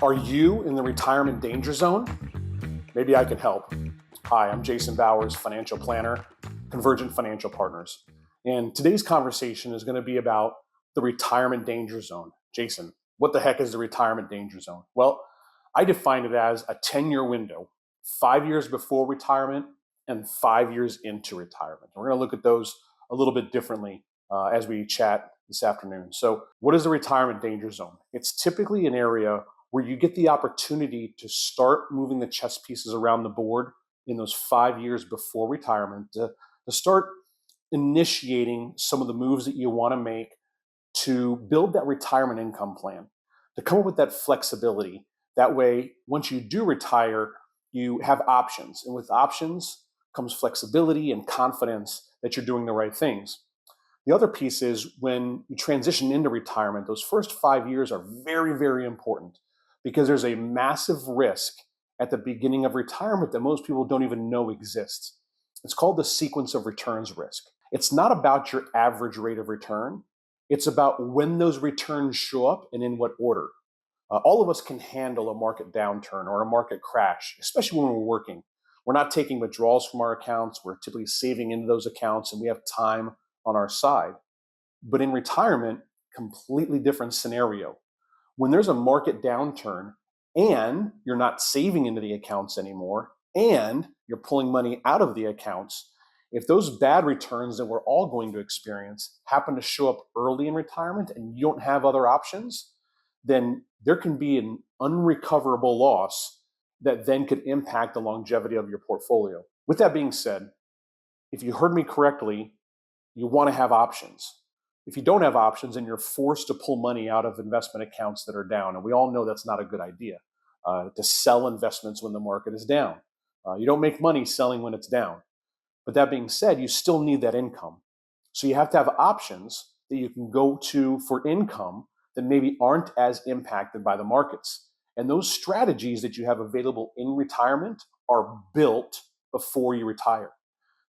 Are you in the retirement danger zone? Maybe I can help. Hi, I'm Jason Bowers, financial planner, Convergent Financial Partners. And today's conversation is going to be about the retirement danger zone. Jason, what the heck is the retirement danger zone? Well, I define it as a 10-year window, 5 years before retirement and 5 years into retirement. We're going to look at those a little bit differently as we chat this afternoon. So, what is the retirement danger zone? It's typically an area where you get the opportunity to start moving the chess pieces around the board in those 5 years before retirement to start initiating some of the moves that you want to make to build that retirement income plan, to come up with that flexibility. That way, once you do retire, you have options. And with options comes flexibility and confidence that you're doing the right things. The other piece is when you transition into retirement, those first 5 years are very, very important because there's a massive risk at the beginning of retirement that most people don't even know exists. It's called the sequence of returns risk. It's not about your average rate of return. It's about when those returns show up and in what order. All of us can handle a market downturn or a market crash, especially when we're working. We're not taking withdrawals from our accounts. We're typically saving into those accounts and we have time on our side. But in retirement, completely different scenario. When there's a market downturn and you're not saving into the accounts anymore and you're pulling money out of the accounts, if those bad returns that we're all going to experience happen to show up early in retirement and you don't have other options, then there can be an unrecoverable loss that then could impact the longevity of your portfolio. With that being said, if you heard me correctly, you want to have options. If you don't have options and you're forced to pull money out of investment accounts that are down, and we all know that's not a good idea, to sell investments when the market is down. You don't make money selling when it's down. But that being said, you still need that income. So you have to have options that you can go to for income that maybe aren't as impacted by the markets. And those strategies that you have available in retirement are built before you retire.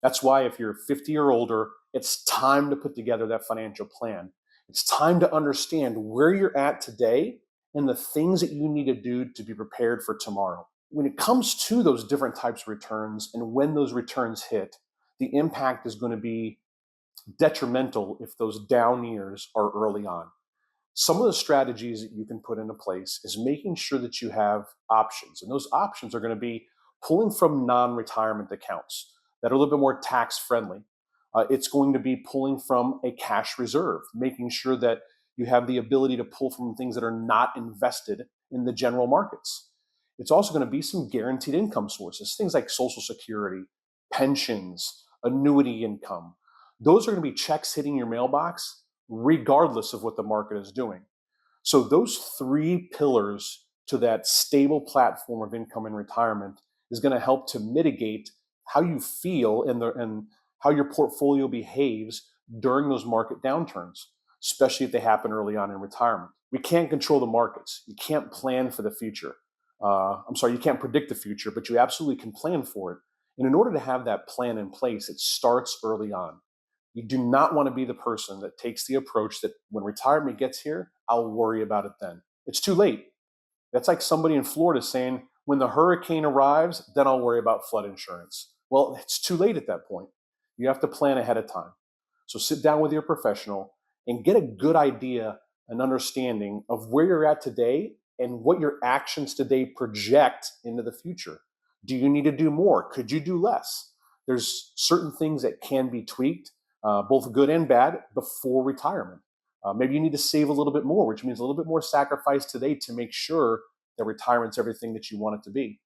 That's why if you're 50 or older, it's time to put together that financial plan. It's time to understand where you're at today and the things that you need to do to be prepared for tomorrow. When it comes to those different types of returns and when those returns hit, the impact is going to be detrimental if those down years are early on. Some of the strategies that you can put into place is making sure that you have options. And those options are going to be pulling from non-retirement accounts that are a little bit more tax friendly. It's going to be pulling from a cash reserve, making sure that you have the ability to pull from things that are not invested in the general markets. It's also going to be some guaranteed income sources, things like Social Security, pensions, annuity income. Those are going to be checks hitting your mailbox regardless of what the market is doing. So those three pillars to that stable platform of income in retirement is going to help to mitigate how you feel and how your portfolio behaves during those market downturns, especially if they happen early on in retirement. We can't control the markets. You can't plan for the future. You can't predict the future, but you absolutely can plan for it. And in order to have that plan in place, it starts early on. You do not want to be the person that takes the approach that when retirement gets here, I'll worry about it then. It's too late. That's like somebody in Florida saying, when the hurricane arrives, then I'll worry about flood insurance. Well, it's too late at that point. You have to plan ahead of time. So sit down with your professional and get a good idea and understanding of where you're at today and what your actions today project into the future. Do you need to do more? Could you do less? There's certain things that can be tweaked, both good and bad, before retirement. Maybe you need to save a little bit more, which means a little bit more sacrifice today to make sure that retirement's everything that you want it to be.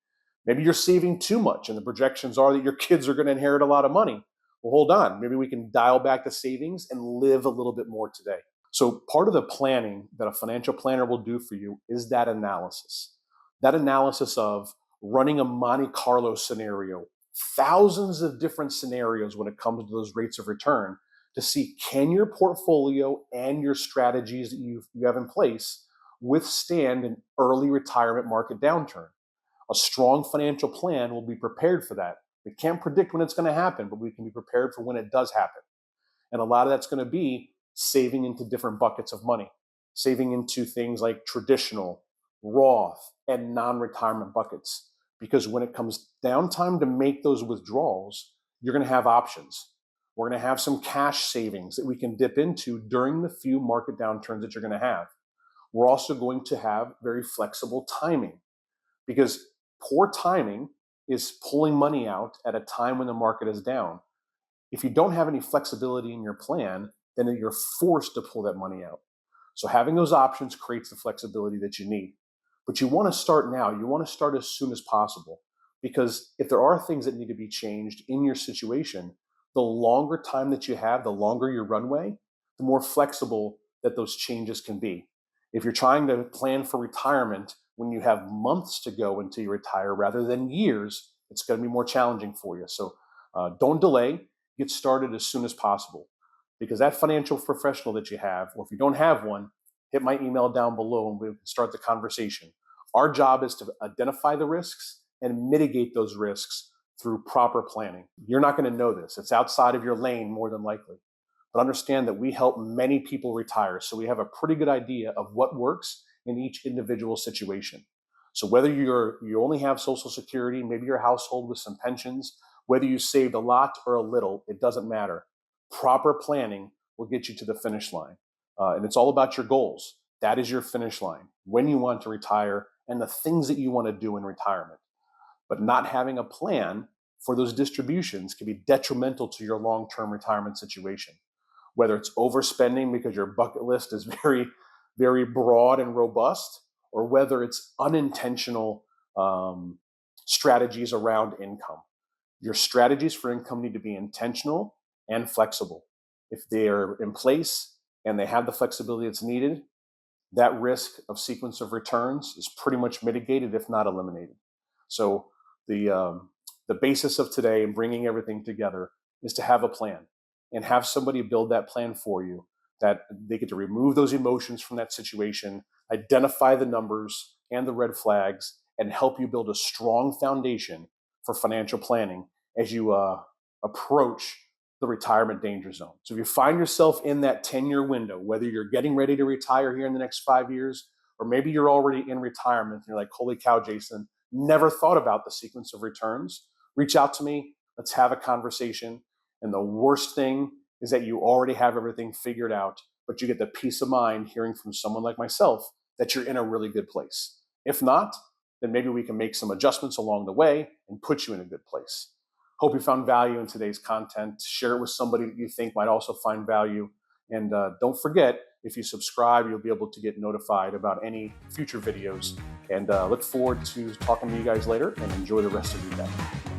Maybe you're saving too much and the projections are that your kids are going to inherit a lot of money. Well, hold on. Maybe we can dial back the savings and live a little bit more today. So part of the planning that a financial planner will do for you is that analysis. That analysis of running a Monte Carlo scenario, thousands of different scenarios when it comes to those rates of return to see, can your portfolio and your strategies that you have in place withstand an early retirement market downturn? A strong financial plan will be prepared for that. We can't predict when it's going to happen, but we can be prepared for when it does happen. And a lot of that's going to be saving into different buckets of money, saving into things like traditional Roth, and non-retirement buckets. Because when it comes down time to make those withdrawals, you're going to have options. We're going to have some cash savings that we can dip into during the few market downturns that you're going to have. We're also going to have very flexible timing, because poor timing is pulling money out at a time when the market is down. If you don't have any flexibility in your plan, then you're forced to pull that money out. So having those options creates the flexibility that you need. But you want to start now. You want to start as soon as possible, because if there are things that need to be changed in your situation, the longer time that you have, the longer your runway, the more flexible that those changes can be. If you're trying to plan for retirement when you have months to go until you retire rather than years, it's going to be more challenging for you. So don't delay. Get started as soon as possible, because that financial professional that you have, or if you don't have one, hit my email down below and we can start the conversation. Our job is to identify the risks and mitigate those risks through proper planning. You're not going to know this. It's outside of your lane more than likely. But understand that we help many people retire, so we have a pretty good idea of what works in each individual situation. So whether you only have Social Security, maybe your household with some pensions, whether you saved a lot or a little, it doesn't matter. Proper planning will get you to the finish line. And it's all about your goals. That is your finish line, when you want to retire and the things that you want to do in retirement. But not having a plan for those distributions can be detrimental to your long-term retirement situation. Whether it's overspending because your bucket list is very, very broad and robust, or whether it's unintentional strategies around income. Your strategies for income need to be intentional and flexible. If they are in place and they have the flexibility that's needed, that risk of sequence of returns is pretty much mitigated, if not eliminated. So the basis of today and bringing everything together is to have a plan and have somebody build that plan for you, that they get to remove those emotions from that situation, identify the numbers and the red flags, and help you build a strong foundation for financial planning as you approach the retirement danger zone. So if you find yourself in that 10-year window, whether you're getting ready to retire here in the next 5 years, or maybe you're already in retirement and you're like, holy cow, Jason, never thought about the sequence of returns, reach out to me. Let's have a conversation. And the worst thing is that you already have everything figured out, but you get the peace of mind hearing from someone like myself that you're in a really good place. If not, then maybe we can make some adjustments along the way and put you in a good place. Hope you found value in today's content. Share it with somebody that you think might also find value. And don't forget, if you subscribe, you'll be able to get notified about any future videos. And look forward to talking to you guys later, and enjoy the rest of your day.